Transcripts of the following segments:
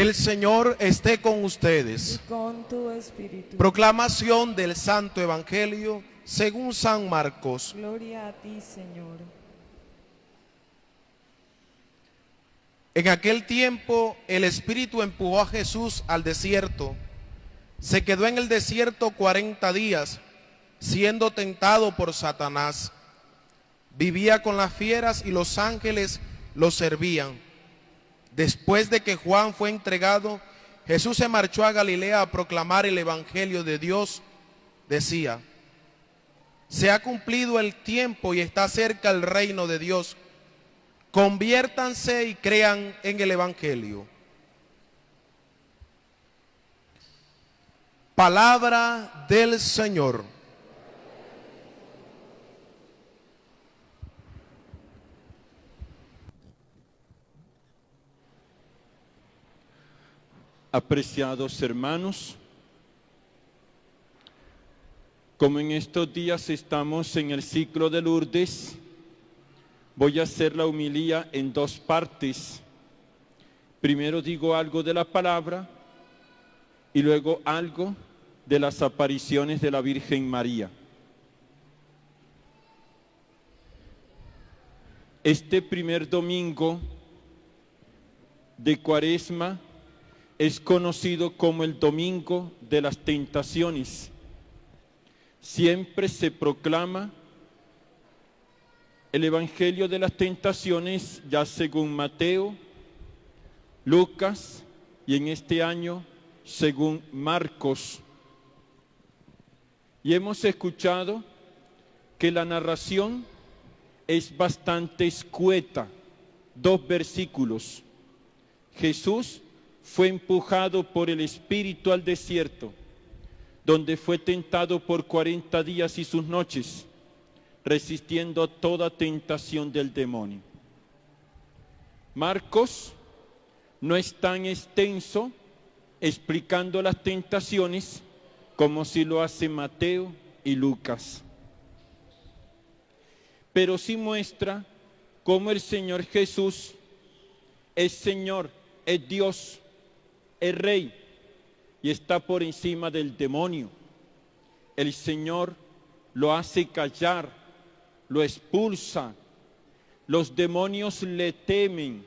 El Señor esté con ustedes. Y con tu espíritu. Proclamación del Santo Evangelio según San Marcos. Gloria a ti, Señor. En aquel tiempo el Espíritu empujó a Jesús al desierto. Se quedó en el desierto 40 días, siendo tentado por Satanás. Vivía con las fieras y los ángeles lo servían. Después de que Juan fue entregado, Jesús se marchó a Galilea a proclamar el Evangelio de Dios. Decía: se ha cumplido el tiempo y está cerca el reino de Dios. Conviértanse y crean en el Evangelio. Palabra del Señor. Apreciados hermanos, como en estos días estamos en el ciclo de Lourdes, voy a hacer la homilía en dos partes. Primero digo algo de la palabra y luego algo de las apariciones de la Virgen María. Este primer domingo de Cuaresma es conocido como el Domingo de las Tentaciones. Siempre se proclama el Evangelio de las Tentaciones, ya según Mateo, Lucas y en este año según Marcos. Y hemos escuchado que la narración es bastante escueta, 2 versículos. Jesús fue empujado por el Espíritu al desierto, donde fue tentado por 40 días y sus noches, resistiendo toda tentación del demonio. Marcos no es tan extenso explicando las tentaciones como si lo hace Mateo y Lucas, pero sí muestra cómo el Señor Jesús es Señor, es Dios, es Rey y está por encima del demonio. El Señor lo hace callar, lo expulsa. Los demonios le temen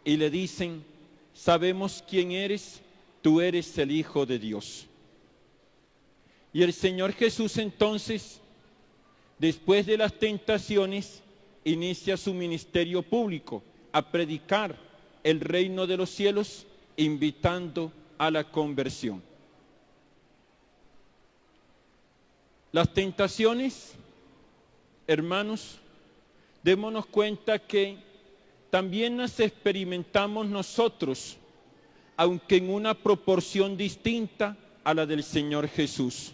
y le dicen: sabemos quién eres, tú eres el Hijo de Dios. Y el Señor Jesús entonces, después de las tentaciones, inicia su ministerio público a predicar el reino de los cielos, invitando a la conversión. Las tentaciones, hermanos, démonos cuenta que también las experimentamos nosotros, aunque en una proporción distinta a la del Señor Jesús.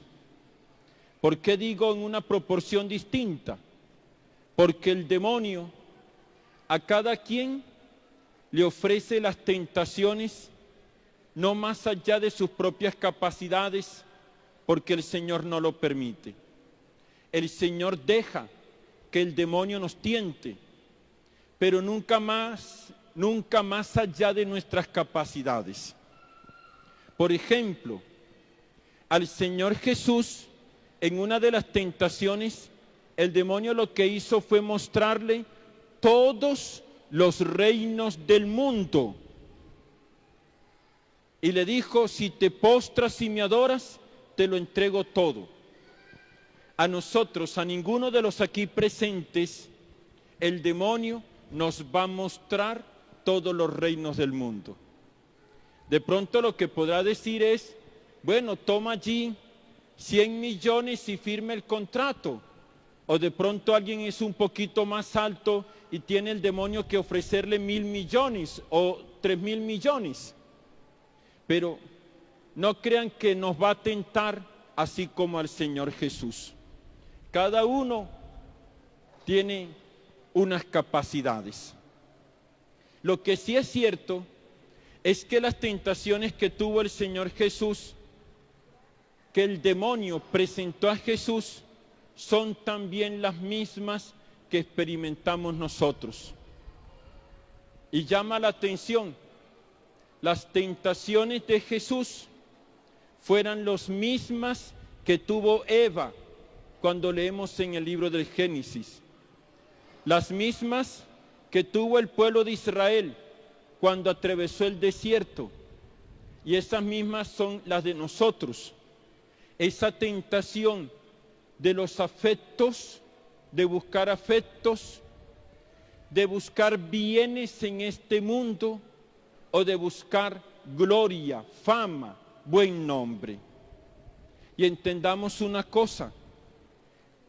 ¿Por qué digo en una proporción distinta? Porque el demonio a cada quien le ofrece las tentaciones no más allá de sus propias capacidades, porque el Señor no lo permite. El Señor deja que el demonio nos tiente, pero nunca más allá de nuestras capacidades. Por ejemplo, al Señor Jesús, en una de las tentaciones, el demonio lo que hizo fue mostrarle todos los reinos del mundo. Y le dijo: si te postras y me adoras, te lo entrego todo. A nosotros, a ninguno de los aquí presentes, el demonio nos va a mostrar todos los reinos del mundo. De pronto lo que podrá decir es: bueno, toma allí 100 millones y firme el contrato. O de pronto alguien es un poquito más alto y tiene el demonio que ofrecerle 1.000 millones o 3.000 millones. Pero no crean que nos va a tentar así como al Señor Jesús. Cada uno tiene unas capacidades. Lo que sí es cierto es que las tentaciones que tuvo el Señor Jesús, que el demonio presentó a Jesús, son también las mismas que experimentamos nosotros. Y llama la atención las tentaciones de Jesús fueran las mismas que tuvo Eva cuando leemos en el libro del Génesis, las mismas que tuvo el pueblo de Israel cuando atravesó el desierto, y esas mismas son las de nosotros. Esa tentación de los afectos, de buscar bienes en este mundo, o de buscar gloria, fama, buen nombre. Y entendamos una cosa,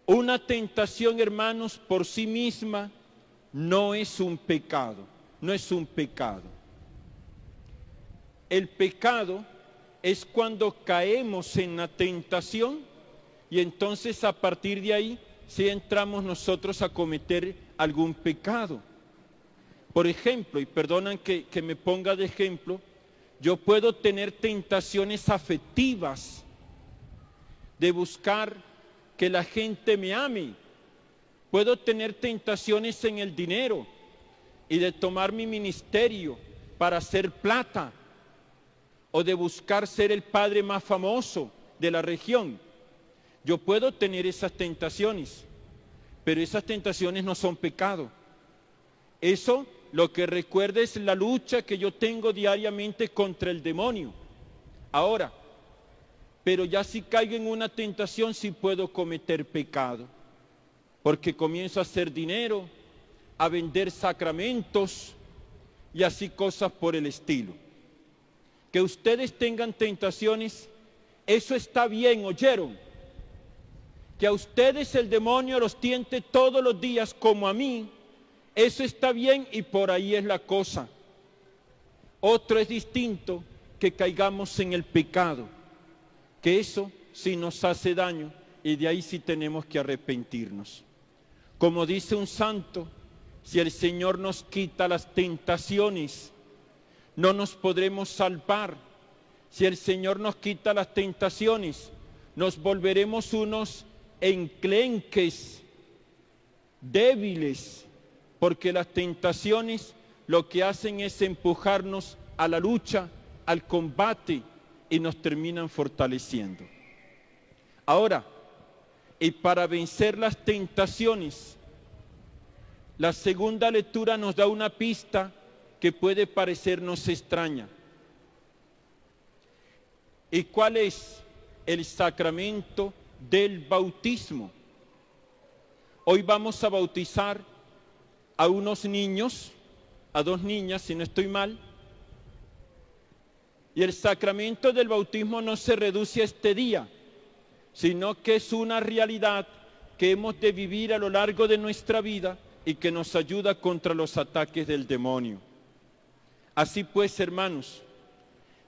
una tentación, hermanos, por sí misma no es un pecado, no es un pecado. El pecado es cuando caemos en la tentación y entonces a partir de ahí sí entramos nosotros a cometer algún pecado. Por ejemplo, y perdonan que me ponga de ejemplo, yo puedo tener tentaciones afectivas de buscar que la gente me ame. Puedo tener tentaciones en el dinero y de tomar mi ministerio para hacer plata, o de buscar ser el padre más famoso de la región. Yo puedo tener esas tentaciones, pero esas tentaciones no son pecado. Eso lo que recuerda es la lucha que yo tengo diariamente contra el demonio. Ahora, pero ya si caigo en una tentación, sí puedo cometer pecado, porque comienzo a hacer dinero, a vender sacramentos y así cosas por el estilo. Que ustedes tengan tentaciones, eso está bien, ¿oyeron? Que a ustedes el demonio los tiente todos los días como a mí, eso está bien y por ahí es la cosa. Otro es distinto, que caigamos en el pecado, que eso sí nos hace daño y de ahí sí tenemos que arrepentirnos. Como dice un santo, si el Señor nos quita las tentaciones, no nos podremos salvar. Si el Señor nos quita las tentaciones, nos volveremos unos enclenques, débiles, porque las tentaciones lo que hacen es empujarnos a la lucha, al combate, y nos terminan fortaleciendo. Ahora, y para vencer las tentaciones, la segunda lectura nos da una pista que puede parecernos extraña. ¿Y cuál es? El sacramento del bautismo. Hoy vamos a bautizar a unos niños, a dos niñas, si no estoy mal. Y el sacramento del bautismo no se reduce a este día, sino que es una realidad que hemos de vivir a lo largo de nuestra vida y que nos ayuda contra los ataques del demonio. Así pues, hermanos,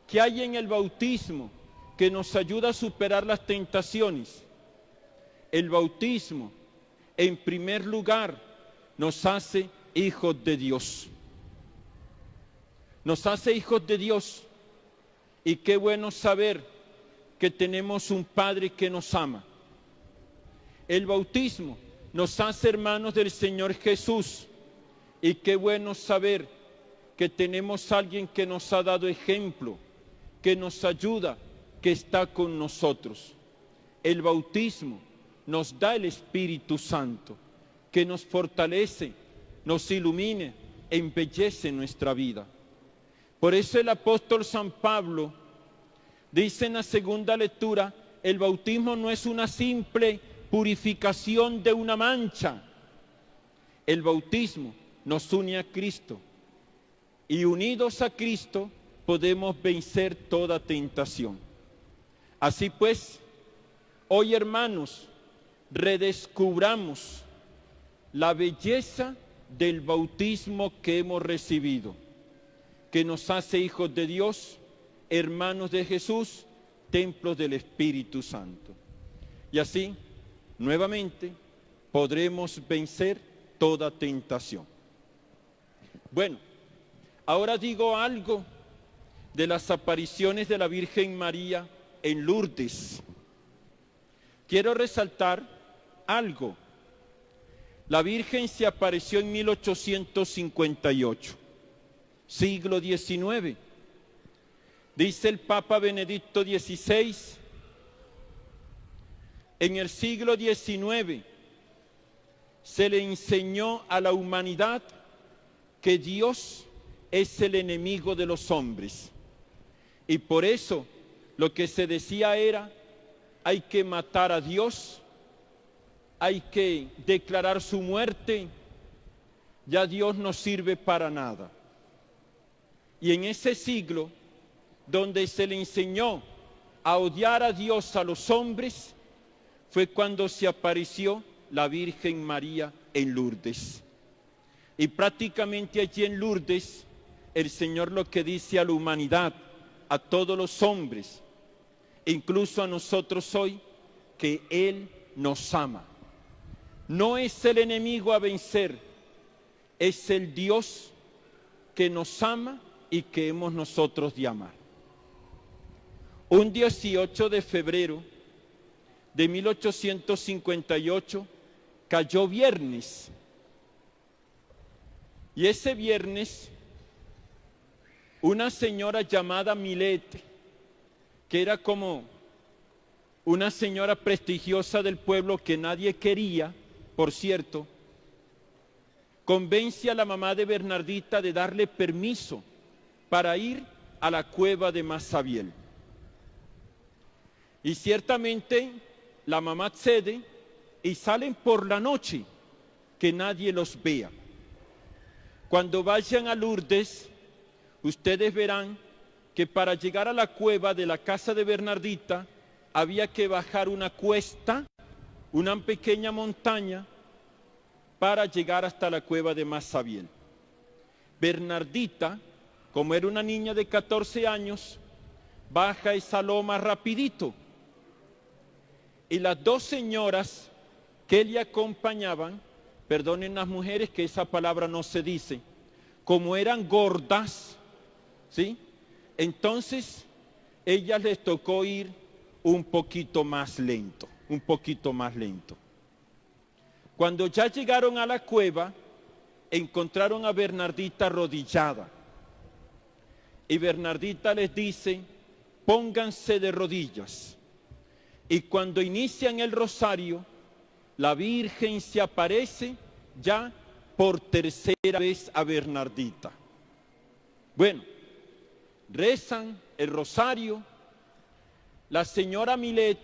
¿qué hay en el bautismo que nos ayuda a superar las tentaciones? El bautismo, en primer lugar, nos hace hijos de Dios. Nos hace hijos de Dios. Y qué bueno saber que tenemos un Padre que nos ama. El bautismo nos hace hermanos del Señor Jesús. Y qué bueno saber que tenemos a alguien que nos ha dado ejemplo, que nos ayuda, que está con nosotros. El bautismo nos da el Espíritu Santo, que nos fortalece, nos ilumina, embellece nuestra vida. Por eso el apóstol San Pablo dice en la segunda lectura, el bautismo no es una simple purificación de una mancha. El bautismo nos une a Cristo y unidos a Cristo podemos vencer toda tentación. Así pues, hoy hermanos, redescubramos la belleza del bautismo que hemos recibido, que nos hace hijos de Dios, hermanos de Jesús, templos del Espíritu Santo. Y así, nuevamente, podremos vencer toda tentación. Bueno, ahora digo algo de las apariciones de la Virgen María en Lourdes. Quiero resaltar algo. La Virgen se apareció en 1858, siglo XIX. Dice el Papa Benedicto XVI, en el siglo XIX se le enseñó a la humanidad que Dios es el enemigo de los hombres. Y por eso lo que se decía era, hay que matar a Dios, hay que declarar su muerte, ya Dios no sirve para nada. Y en ese siglo, donde se le enseñó a odiar a Dios a los hombres, fue cuando se apareció la Virgen María en Lourdes. Y prácticamente allí en Lourdes, el Señor lo que dice a la humanidad, a todos los hombres, incluso a nosotros hoy, que Él nos ama. No es el enemigo a vencer, es el Dios que nos ama y que hemos nosotros de amar. Un 18 de febrero de 1858 cayó viernes. Y ese viernes, una señora llamada Millet, que era como una señora prestigiosa del pueblo que nadie quería, por cierto, convence a la mamá de Bernardita de darle permiso para ir a la cueva de Masabiel. Y ciertamente la mamá cede y salen por la noche, que nadie los vea. Cuando vayan a Lourdes, ustedes verán que para llegar a la cueva de la casa de Bernardita había que bajar una cuesta, una pequeña montaña, para llegar hasta la cueva de Masabiel. Bernardita, como era una niña de 14 años, baja esa loma rapidito. Y las dos señoras que le acompañaban, perdonen las mujeres que esa palabra no se dice, como eran gordas, ¿sí? Entonces, ellas les tocó ir un poquito más lento, un poquito más lento. Cuando ya llegaron a la cueva, encontraron a Bernardita arrodillada. Y Bernardita les dice, pónganse de rodillas. Y cuando inician el rosario, la Virgen se aparece ya por tercera vez a Bernardita. Bueno, rezan el rosario. La señora Millet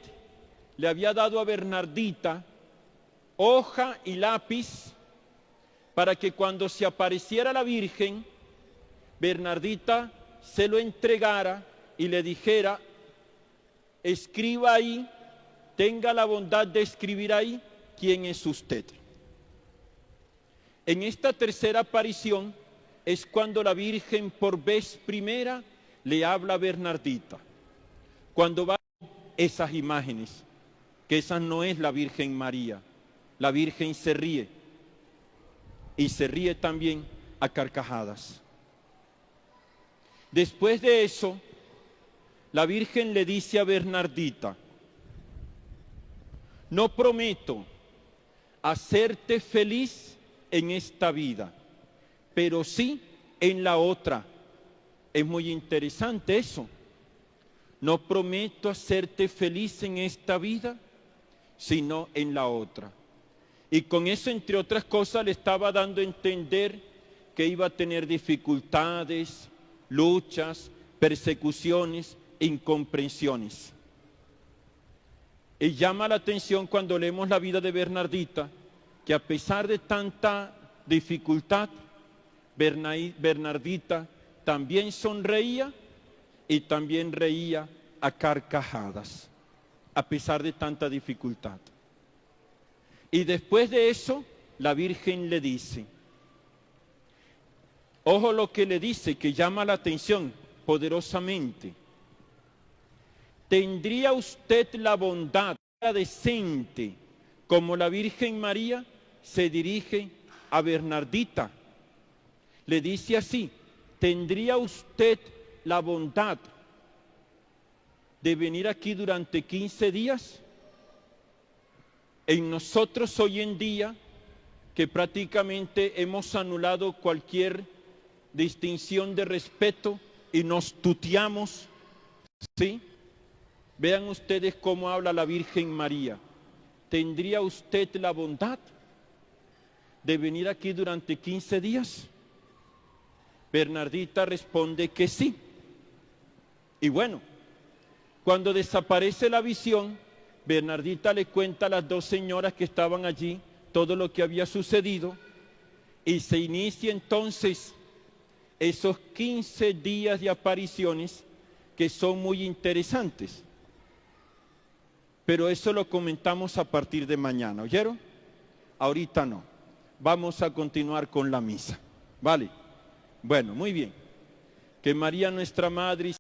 le había dado a Bernardita hoja y lápiz para que cuando se apareciera la Virgen, Bernardita se lo entregara y le dijera, escriba ahí, tenga la bondad de escribir ahí quién es usted. En esta tercera aparición es cuando la Virgen por vez primera le habla a Bernardita. Cuando va esas imágenes, que esa no es la Virgen María, la Virgen se ríe y se ríe también a carcajadas. Después de eso, la Virgen le dice a Bernardita, no prometo hacerte feliz en esta vida, pero sí en la otra. Es muy interesante eso. No prometo hacerte feliz en esta vida, sino en la otra. Y con eso, entre otras cosas, le estaba dando a entender que iba a tener dificultades, luchas, persecuciones, incomprensiones. Y llama la atención cuando leemos la vida de Bernardita, que a pesar de tanta dificultad, Bernardita también sonreía y también reía a carcajadas, a pesar de tanta dificultad. Y después de eso, la Virgen le dice, ojo lo que le dice, que llama la atención poderosamente. ¿Tendría usted la bondad decente como la Virgen María? Se dirige a Bernardita. Le dice así, ¿tendría usted la bondad de venir aquí durante 15 días? En nosotros hoy en día, que prácticamente hemos anulado cualquier distinción de respeto y nos tuteamos ¿Sí? Vean ustedes cómo habla la Virgen María. ¿Tendría usted la bondad de venir aquí durante 15 días? Bernardita responde que sí. Y bueno, cuando desaparece la visión, Bernardita le cuenta a las dos señoras que estaban allí todo lo que había sucedido y se inicia entonces esos 15 días de apariciones que son muy interesantes. Pero eso lo comentamos a partir de mañana, ¿oyeron? Ahorita no. Vamos a continuar con la misa, ¿vale? Bueno, muy bien. Que María nuestra Madre